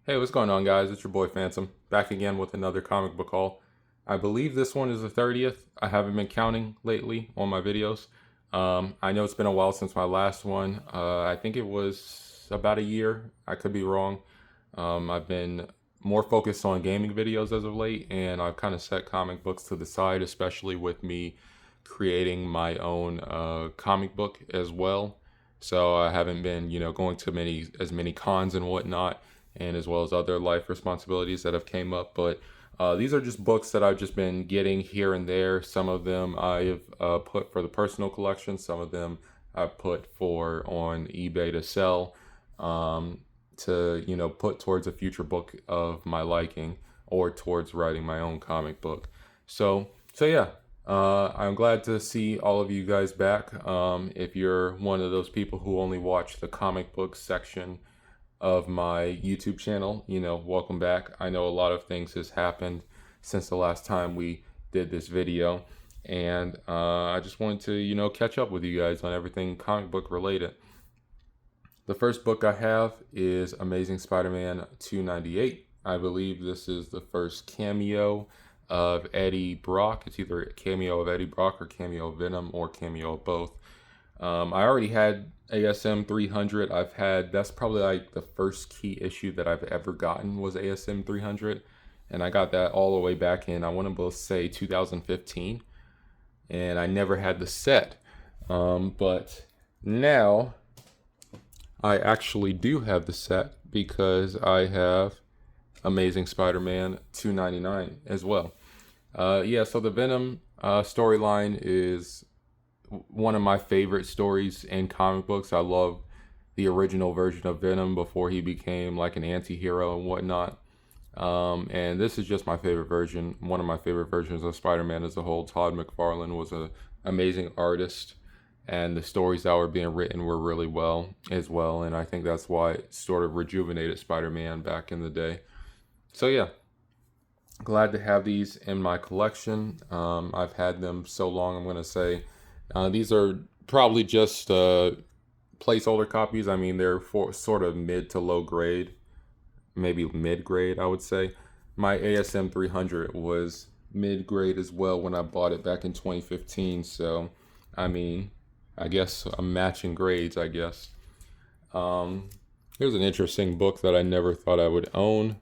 Hey, what's going on, guys? It's your boy Phantom, back again with another comic book haul. I believe this one is the 30th. I haven't been counting lately on my videos. I know it's been a while since my last one. I think it was about a year. I could be wrong. I've been more focused on gaming videos as of late, and I've kind of set comic books to the side, especially with me creating my own comic book as well. So I haven't been, going to many cons and whatnot, and as well as other life responsibilities that have came up. But these are just books that I've just been getting here and there. Some of them I've put for the personal collection. Some of them I've put for on eBay to sell, to put towards a future book of my liking or towards writing my own comic book. So yeah. I'm glad to see all of you guys back. If you're one of those people who only watch the comic book section of my YouTube channel, welcome back. I know a lot of things has happened since the last time we did this video, and I just wanted to, catch up with you guys on everything comic book related. The first book I have is Amazing Spider-Man 298. I believe this is the first cameo of Eddie Brock. It's either a cameo of Eddie Brock or cameo of Venom or cameo of both. I already had ASM 300. That's probably like the first key issue that I've ever gotten was ASM 300. And I got that all the way back in, I want to say 2015. And I never had the set. But now I actually do have the set because I have Amazing Spider-Man 299 as well. So the Venom storyline is one of my favorite stories in comic books. I love the original version of Venom before he became like an anti-hero and whatnot. And this is just my favorite version, one of my favorite versions of Spider-Man as a whole. Todd McFarlane was an amazing artist, and the stories that were being written were really well as well. And I think that's why it sort of rejuvenated Spider-Man back in the day. So yeah, glad to have these in my collection. I've had them so long, I'm going to say. These are probably just placeholder copies. I mean, they're for sort of mid to low grade, maybe mid grade, I would say. My ASM 300 was mid grade as well when I bought it back in 2015. So, I mean, I guess I'm matching grades, I guess. Here's an interesting book that I never thought I would own.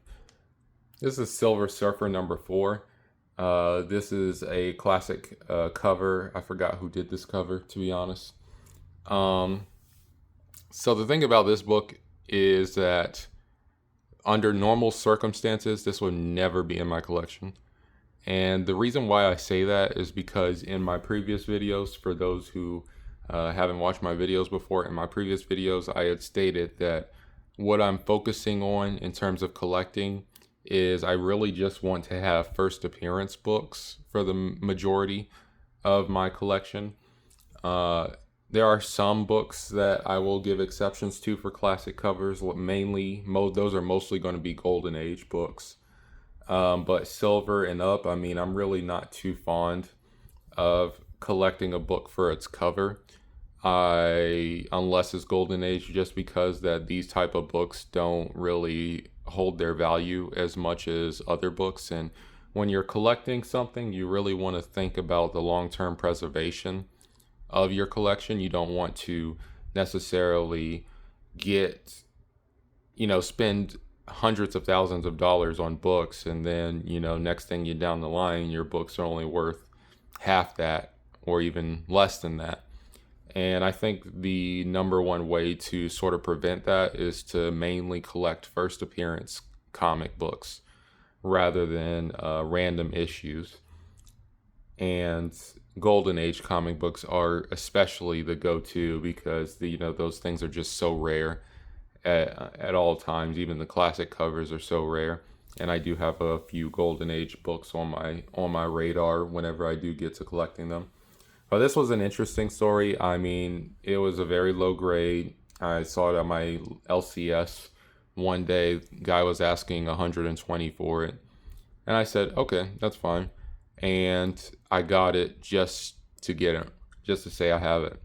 This is Silver Surfer #4. This is a classic cover. I forgot who did this cover, to be honest. So the thing about this book is that under normal circumstances, this would never be in my collection. And the reason why I say that is because in my previous videos, for those who haven't watched my videos before, in my previous videos, I had stated that what I'm focusing on in terms of collecting is I really just want to have first appearance books for the majority of my collection. There are some books that I will give exceptions to for classic covers. Those are mostly going to be Golden Age books. But Silver and up, I mean, I'm really not too fond of collecting a book for its cover. Unless it's Golden Age, just because that these type of books don't really hold their value as much as other books. And when you're collecting something, you really want to think about the long-term preservation of your collection. You don't want to necessarily spend hundreds of thousands of dollars on books, and then, next thing you down the line, your books are only worth half that or even less than that. And I think the number one way to sort of prevent that is to mainly collect first appearance comic books rather than random issues. And Golden Age comic books are especially the go-to because those things are just so rare at all times. Even the classic covers are so rare. And I do have a few Golden Age books on my radar whenever I do get to collecting them. But this was an interesting story. I mean, it was a very low grade. I saw it on my LCS one day. Guy was asking 120 for it. And I said, okay, that's fine. And I got it just to get it, just to say I have it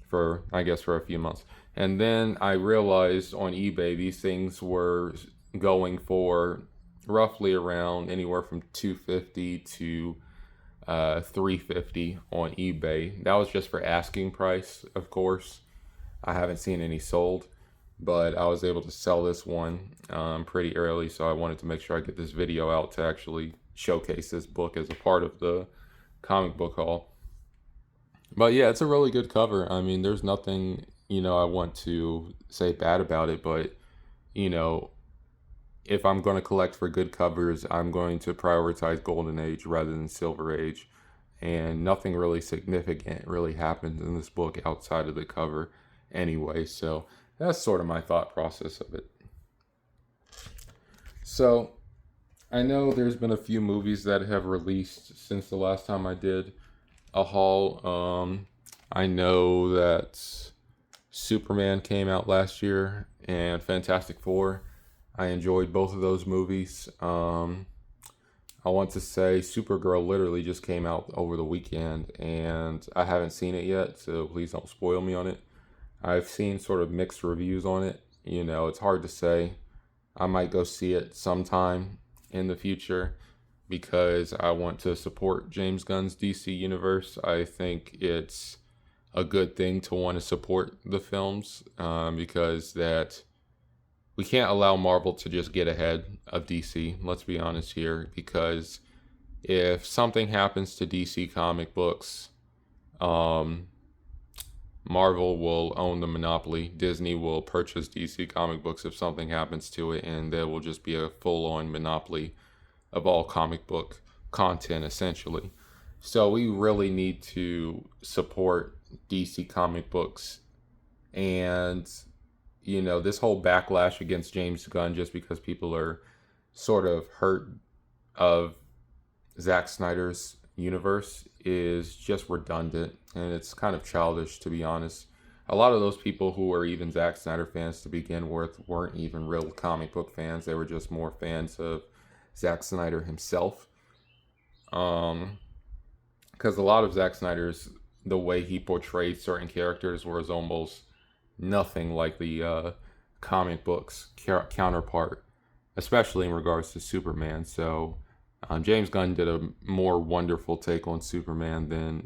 for a few months. And then I realized on eBay these things were going for roughly around anywhere from 250 to 350 on eBay. That was just for asking price, of course. I haven't seen any sold, but I was able to sell this one pretty early, so I wanted to make sure I get this video out to actually showcase this book as a part of the comic book haul. But yeah, it's a really good cover. I mean, there's nothing, I want to say bad about it, but, you know, if I'm going to collect for good covers, I'm going to prioritize Golden Age rather than Silver Age. And nothing really significant really happens in this book outside of the cover anyway. So that's sort of my thought process of it. So I know there's been a few movies that have released since the last time I did a haul. I know that Superman came out last year and Fantastic Four. I enjoyed both of those movies. I want to say Supergirl literally just came out over the weekend and I haven't seen it yet, so please don't spoil me on it. I've seen sort of mixed reviews on it. It's hard to say. I might go see it sometime in the future because I want to support James Gunn's DC universe. I think it's a good thing to want to support the films because that we can't allow Marvel to just get ahead of DC. Let's be honest here, because if something happens to DC comic books, Marvel will own the monopoly. Disney will purchase DC comic books if something happens to it, and there will just be a full-on monopoly of all comic book content, essentially. So we really need to support DC comic books. And this whole backlash against James Gunn just because people are sort of hurt of Zack Snyder's universe is just redundant, and it's kind of childish, to be honest. A lot of those people who were even Zack Snyder fans to begin with weren't even real comic book fans. They were just more fans of Zack Snyder himself. Because a lot of Zack Snyder's, the way he portrayed certain characters was almost nothing like the comic books counterpart, especially in regards to Superman. So James Gunn did a more wonderful take on Superman than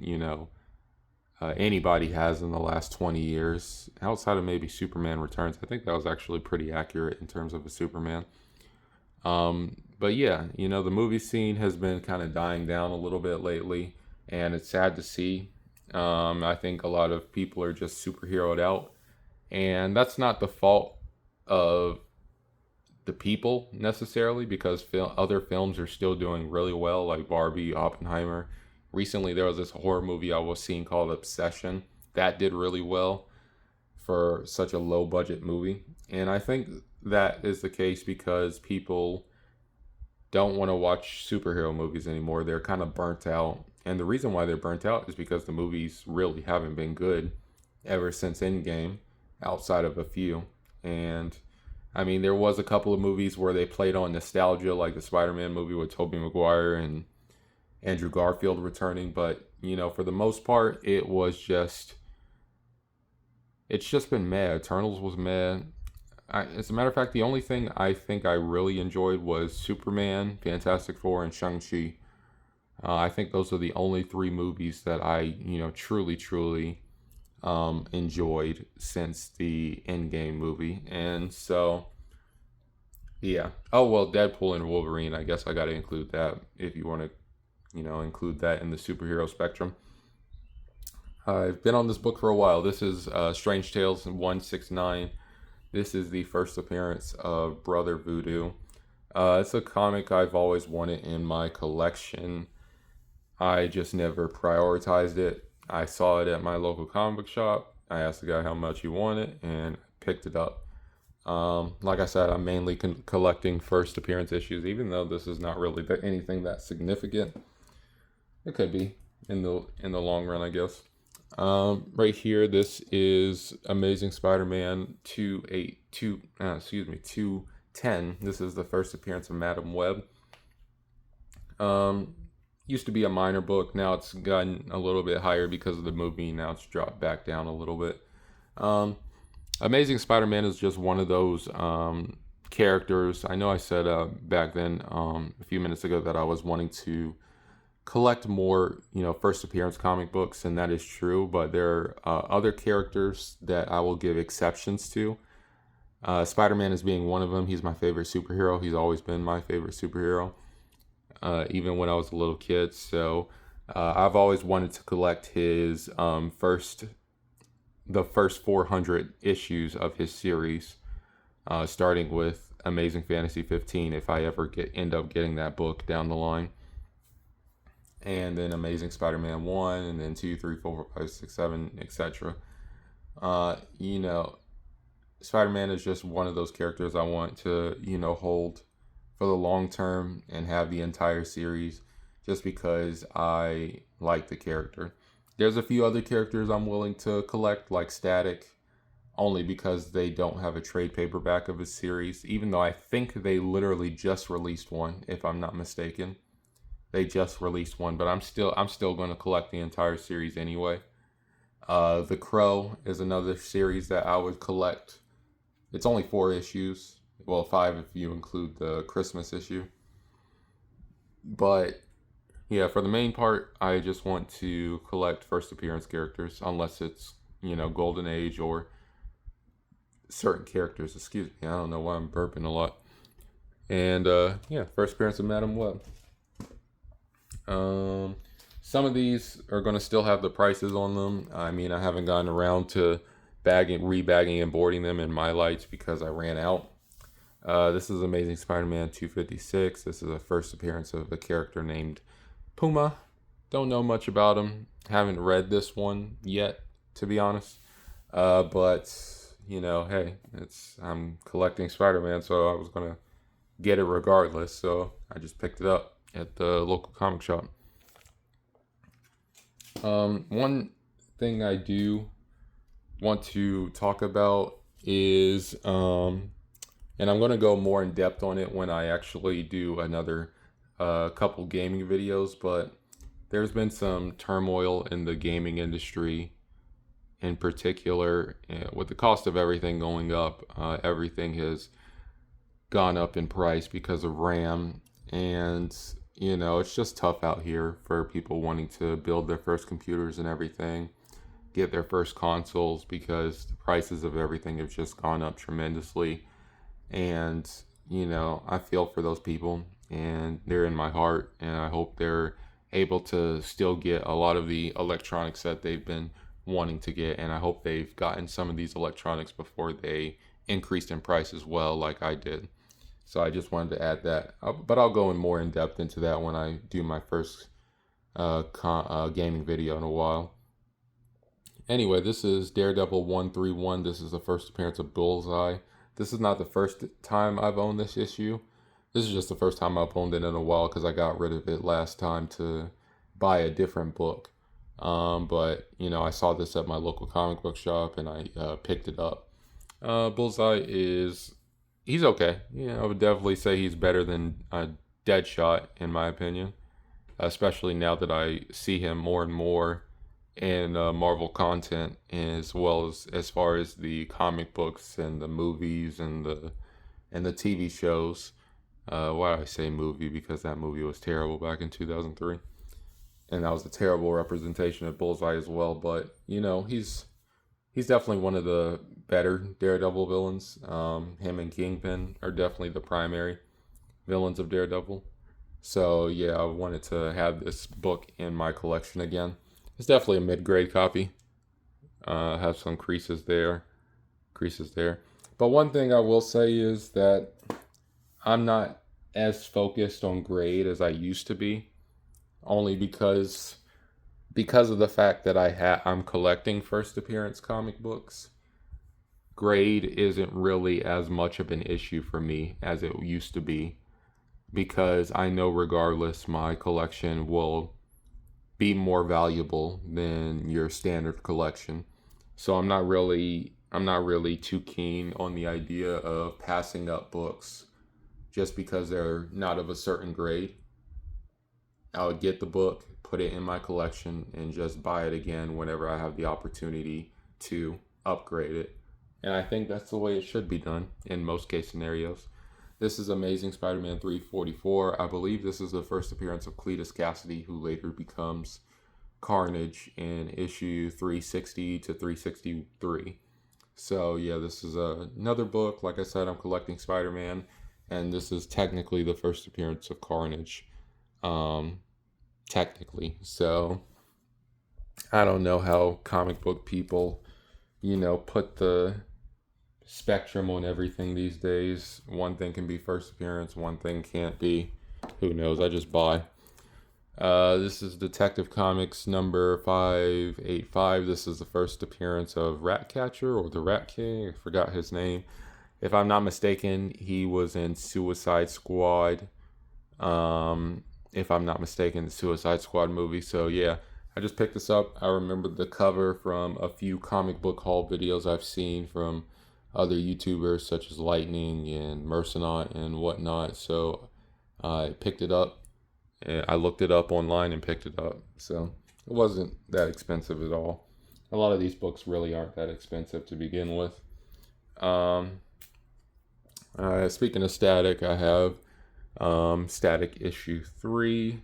anybody has in the last 20 years, outside of maybe Superman Returns. I think that was actually pretty accurate in terms of a Superman. But yeah, the movie scene has been kind of dying down a little bit lately, and it's sad to see. I think a lot of people are just superheroed out. And that's not the fault of the people necessarily, because other films are still doing really well, like Barbie, Oppenheimer. Recently, there was this horror movie I was seeing called Obsession. That did really well for such a low-budget movie. And I think that is the case because people don't want to watch superhero movies anymore. They're kind of burnt out. And the reason why they're burnt out is because the movies really haven't been good ever since Endgame, outside of a few. And I mean, there was a couple of movies where they played on nostalgia, like the Spider-Man movie with Tobey Maguire and Andrew Garfield returning. But, for the most part, it's just been meh. Eternals was meh. As a matter of fact, the only thing I think I really enjoyed was Superman, Fantastic Four, and Shang-Chi. I think those are the only three movies that I, truly enjoyed since the Endgame movie. And so, yeah. Oh, well, Deadpool and Wolverine, I guess I got to include that if you want to, include that in the superhero spectrum. I've been on this book for a while. This is Strange Tales 169. This is the first appearance of Brother Voodoo. It's a comic I've always wanted in my collection. I just never prioritized it. I saw it at my local comic book shop. I asked the guy how much he wanted and picked it up. Like I said, I'm mainly collecting first appearance issues, even though this is not really anything that significant. It could be in the long run, I guess. Right here, this is Amazing Spider-Man 210. This is the first appearance of Madam Web. Used to be a minor book. Now it's gotten a little bit higher because of the movie. Now it's dropped back down a little bit. Amazing Spider-Man is just one of those characters. I know I said back then, a few minutes ago, that I was wanting to collect more, first appearance comic books, and that is true. But there are other characters that I will give exceptions to. Spider-Man is being one of them. He's my favorite superhero. He's always been my favorite superhero, even when I was a little kid. So I've always wanted to collect his the first 400 issues of his series, starting with Amazing Fantasy 15, if I ever end up getting that book down the line. And then Amazing Spider-Man 1, and then 2, 3, 4, 5, 6, 7, etc. Spider-Man is just one of those characters I want to, hold for the long term and have the entire series, just because I like the character. There's a few other characters I'm willing to collect, like Static, only because they don't have a trade paperback of a series, even though I think they literally just released one, if I'm not mistaken. They just released one, but I'm still going to collect the entire series anyway. The Crow is another series that I would collect. It's only 4 issues. Well, 5 if you include the Christmas issue. But yeah, for the main part, I just want to collect first appearance characters, unless it's, Golden Age or certain characters. Excuse me, I don't know why I'm burping a lot. And first appearance of Madam Web. Some of these are going to still have the prices on them. I mean, I haven't gotten around to rebagging and boarding them in My Lights because I ran out. This is Amazing Spider-Man 256. This is a first appearance of a character named Puma. Don't know much about him. Haven't read this one yet, to be honest. But hey, I'm collecting Spider-Man, so I was gonna get it regardless. So I just picked it up at the local comic shop. One thing I do want to talk about is, and I'm going to go more in depth on it when I actually do another couple gaming videos, but there's been some turmoil in the gaming industry in particular, with the cost of everything going up. Everything has gone up in price because of RAM, and it's just tough out here for people wanting to build their first computers and everything, get their first consoles, because the prices of everything have just gone up tremendously. And I feel for those people, and they're in my heart, and I hope they're able to still get a lot of the electronics that they've been wanting to get, and I hope they've gotten some of these electronics before they increased in price as well, like I did. So I just wanted to add that, but I'll go in more in depth into that when I do my first gaming video in a while. Anyway, this is Daredevil 131. This is the first appearance of Bullseye. This is not the first time I've owned this issue. This is just the first time I've owned it in a while, because I got rid of it last time to buy a different book. But I saw this at my local comic book shop, and I picked it up. Bullseye he's okay. I would definitely say he's better than Deadshot, in my opinion, especially now that I see him more and more in Marvel content, as well as far as the comic books and the movies and the TV shows. Why do I say movie? Because that movie was terrible back in 2003, and that was a terrible representation of Bullseye as well. But he's definitely one of the better Daredevil villains. Him and Kingpin are definitely the primary villains of Daredevil. So yeah, I wanted to have this book in my collection again. It's definitely a mid-grade copy. Has some creases there. But one thing I will say is that I'm not as focused on grade as I used to be, only because of the fact that I'm collecting first appearance comic books. Grade isn't really as much of an issue for me as it used to be, because I know regardless my collection will be more valuable than your standard collection. So I'm not really too keen on the idea of passing up books just because they're not of a certain grade. I would get the book, put it in my collection, and just buy it again whenever I have the opportunity to upgrade it. And I think that's the way it should be done in most case scenarios. This is Amazing Spider-Man 344. I believe this is the first appearance of Cletus Cassidy, who later becomes Carnage in issue 360 to 363. So yeah, this is another book. Like I said, I'm collecting Spider-Man, and this is technically the first appearance of Carnage. Technically. So I don't know how comic book people, put the spectrum on everything these days. One thing can be first appearance, one thing can't be. Who knows? I just buy. This is Detective Comics number 585. This is the first appearance of Ratcatcher, or the Rat King. I forgot his name. If I'm not mistaken, he was in Suicide Squad. If I'm not mistaken, the Suicide Squad movie. So yeah, I just picked this up. I remember the cover from a few comic book haul videos I've seen from other YouTubers such as Lightning and Mercenaut and whatnot. So I picked it up. I looked it up online and picked it up. So it wasn't that expensive at all. A lot of these books really aren't that expensive to begin with. Speaking of Static, I have Static issue 3,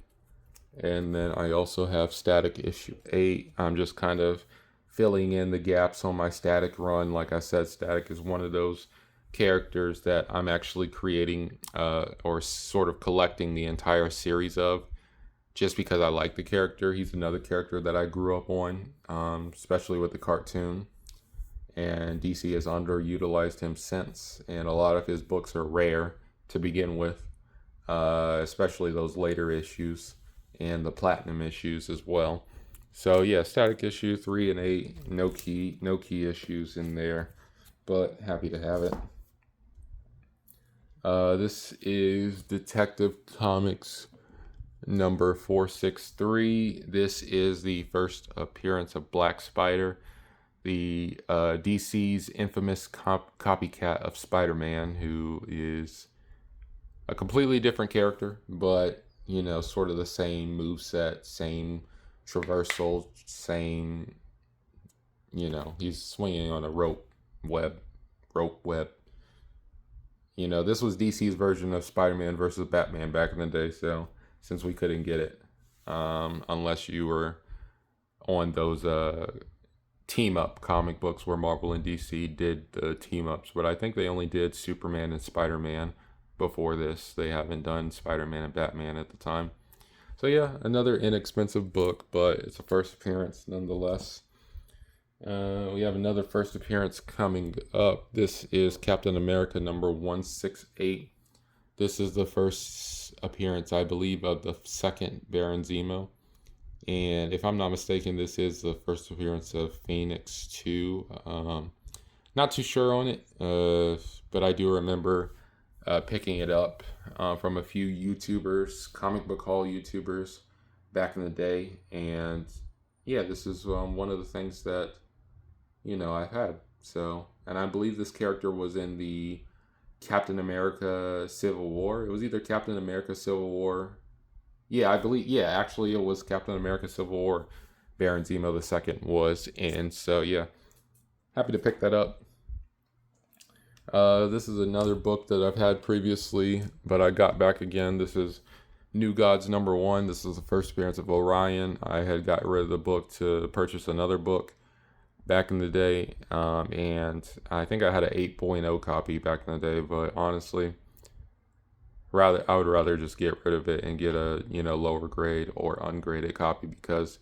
and then I also have Static issue 8. I'm just kind of filling in the gaps on my Static run. Like I said, Static is one of those characters that I'm actually creating or sort of collecting the entire series of, just because I like the character. He's another character that I grew up on, especially with the cartoon, and DC has underutilized him since, and a lot of his books are rare to begin with, especially those later issues and the platinum issues as well. So yeah, Static issue 3 and 8, no key issues in there, but happy to have it. This is Detective Comics number 463. This is the first appearance of Black Spider, the DC's infamous copycat of Spider-Man, who is a completely different character, but sort of the same moveset, same traversal, same, he's swinging on a rope web. This was DC's version of Spider-Man versus Batman back in the day, so since we couldn't get it, unless you were on those team-up comic books where Marvel and DC did the team-ups, but I think they only did Superman and Spider-Man before this. They haven't done Spider-Man and Batman at the time. So yeah, another inexpensive book, but it's a first appearance nonetheless. We have another first appearance coming up. This is Captain America number 168. This is the first appearance, I believe, of the second Baron Zemo. And if I'm not mistaken, this is the first appearance of Phoenix 2. Not too sure on it, but I do remember picking it up from a few YouTubers, comic book haul YouTubers back in the day. And yeah, this is one of the things that I've had. So, and I believe this character was in the Captain America Civil War. It was either Captain America Civil War. Yeah, I believe. Yeah, actually, it was Captain America Civil War. Baron Zemo II was in. So yeah, happy to pick that up. This is another book that I've had previously, but I got back again. This is New Gods number 1. This is the first appearance of Orion. I had got rid of the book to purchase another book back in the day, and I think I had an 8.0 copy back in the day, but honestly, I would rather just get rid of it and get a lower grade or ungraded copy, because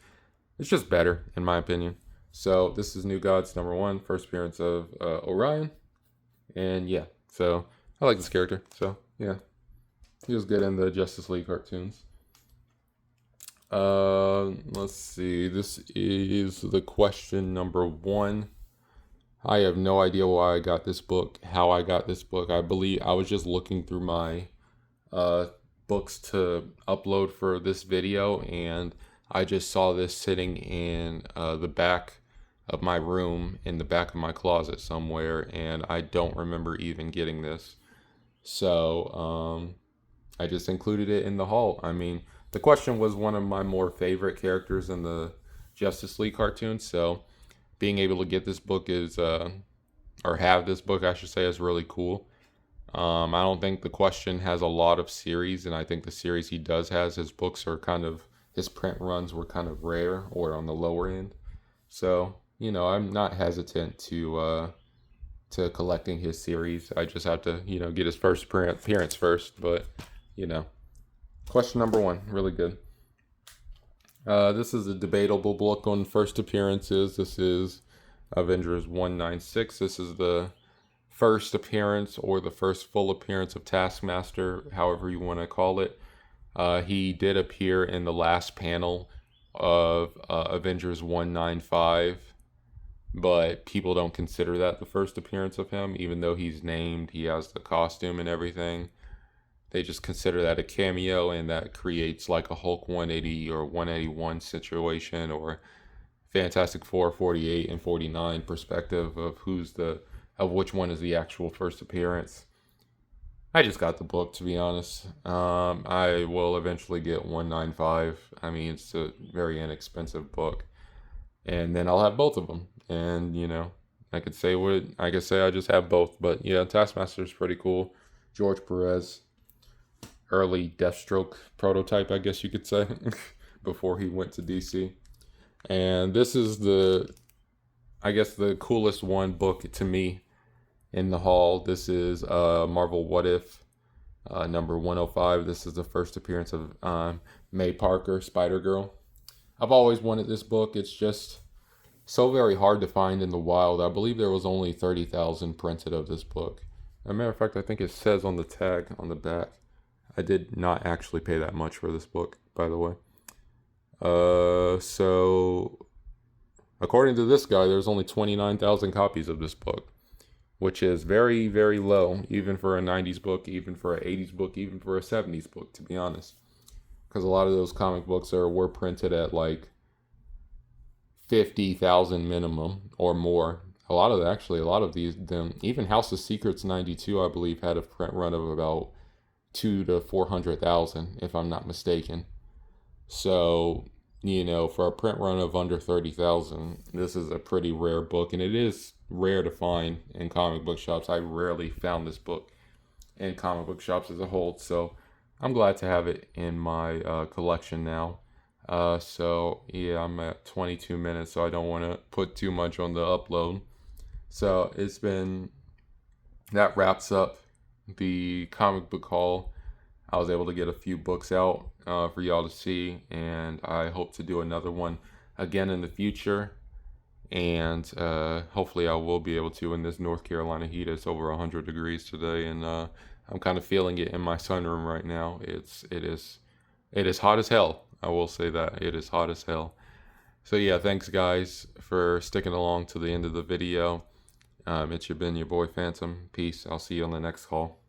it's just better in my opinion. So this is New Gods number 1, first appearance of Orion, and yeah, so I like this character. So yeah, he was good in the Justice League cartoons. Let's see. This is the question number 1. I have no idea why I got this book, how I got this book. I believe I was just looking through my books to upload for this video, and I just saw this sitting in the back of my room, in the back of my closet somewhere, and I don't remember even getting this. So I just included it in the haul. I mean, the question was one of my more favorite characters in the Justice League cartoons, so being able to get this book is, or have this book, I should say, is really cool. I don't think the question has a lot of series, and I think the series he does has, his books are kind of, his print runs were kind of rare or on the lower end. So, I'm not hesitant to collecting his series. I just have to, get his first appearance first. But, you know, question number one, really good. This is a debatable book on first appearances. This is Avengers 196. This is the first appearance or the first full appearance of Taskmaster, however you want to call it. He did appear in the last panel of Avengers 195, but people don't consider that the first appearance of him, even though he's named, he has the costume and everything. They just consider that a cameo, and that creates like a Hulk 180 or 181 situation, or Fantastic Four 48 and 49 perspective of which one is the actual first appearance. I just got the book, to be honest. I will eventually get 195. I mean, it's a very inexpensive book, and then I'll have both of them. And I could say I just have both. But yeah, Taskmaster is pretty cool. George Perez, early Deathstroke prototype, I guess you could say, before he went to DC. And this is the coolest one book to me in the haul. This is Marvel What If, number 105. This is the first appearance of May Parker, Spider-Girl. I've always wanted this book. It's just so very hard to find in the wild. I believe there was only 30,000 printed of this book. As a matter of fact, I think it says on the tag on the back. I did not actually pay that much for this book, by the way. So according to this guy, there's only 29,000 copies of this book, which is very, very low, even for a 90s book, even for an 80s book, even for a 70s book, to be honest. Because a lot of those comic books were printed at like 50,000 minimum or more. A lot of these, even House of Secrets 92, I believe, had a print run of about 200,000 to 400,000, if I'm not mistaken. So, for a print run of under 30,000, this is a pretty rare book, and it is rare to find in comic book shops. I rarely found this book in comic book shops as a whole, so I'm glad to have it in my collection now. So yeah, I'm at 22 minutes, so I don't want to put too much on the upload. So that wraps up the comic book haul. I was able to get a few books out for y'all to see, and I hope to do another one again in the future. And hopefully I will be able to in this North Carolina heat. It's over 100 degrees today, and I'm kind of feeling it in my sunroom right now. It is hot as hell. I will say that it is hot as hell. So yeah, thanks guys for sticking along to the end of the video. It's been your boy Phantom. Peace. I'll see you on the next call.